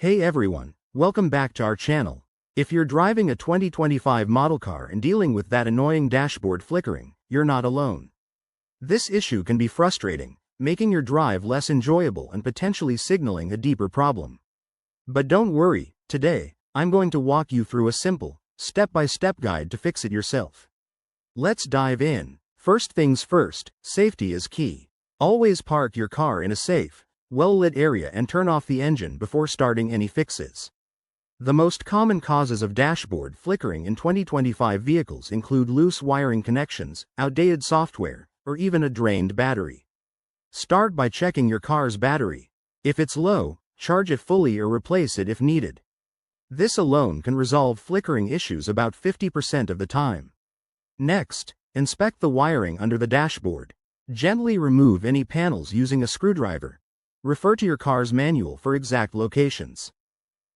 Hey everyone, welcome back to our channel. If you're driving a 2025 model car and dealing with that annoying dashboard flickering, you're not alone. This issue can be frustrating, making your drive less enjoyable and potentially signaling a deeper problem. But don't worry, today, I'm going to walk you through a simple, step-by-step guide to fix it yourself. Let's dive in. First things first, safety is key. Always park your car in a safe, well-lit area and turn off the engine before starting any fixes. The most common causes of dashboard flickering in 2025 vehicles include loose wiring connections, outdated software, or even a drained battery. Start by checking your car's battery. If it's low, charge it fully or replace it if needed. This alone can resolve flickering issues about 50% of the time. Next, inspect the wiring under the dashboard. Gently remove any panels using a screwdriver. Refer to your car's manual for exact locations.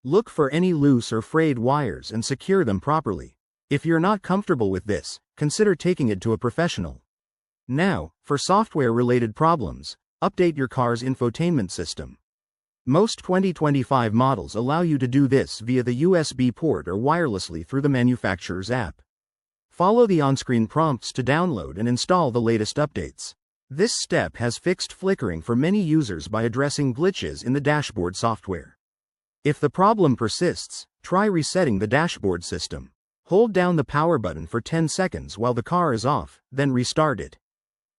Look for any loose or frayed wires and secure them properly. If you're not comfortable with this, consider taking it to a professional. Now, for software-related problems, update your car's infotainment system. Most 2025 models allow you to do this via the USB port or wirelessly through the manufacturer's app. Follow the on-screen prompts to download and install the latest updates. This step has fixed flickering for many users by addressing glitches in the dashboard software. If the problem persists, try resetting the dashboard system. Hold down the power button for 10 seconds while the car is off, then restart it.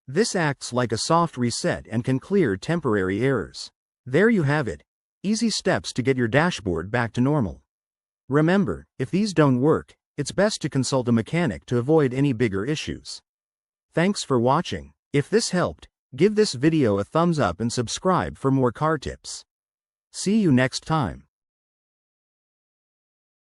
This acts like a soft reset and can clear temporary errors. There you have it. Easy steps to get your dashboard back to normal. Remember, if these don't work, it's best to consult a mechanic to avoid any bigger issues. Thanks for watching. If this helped, give this video a thumbs up and subscribe for more car tips. See you next time.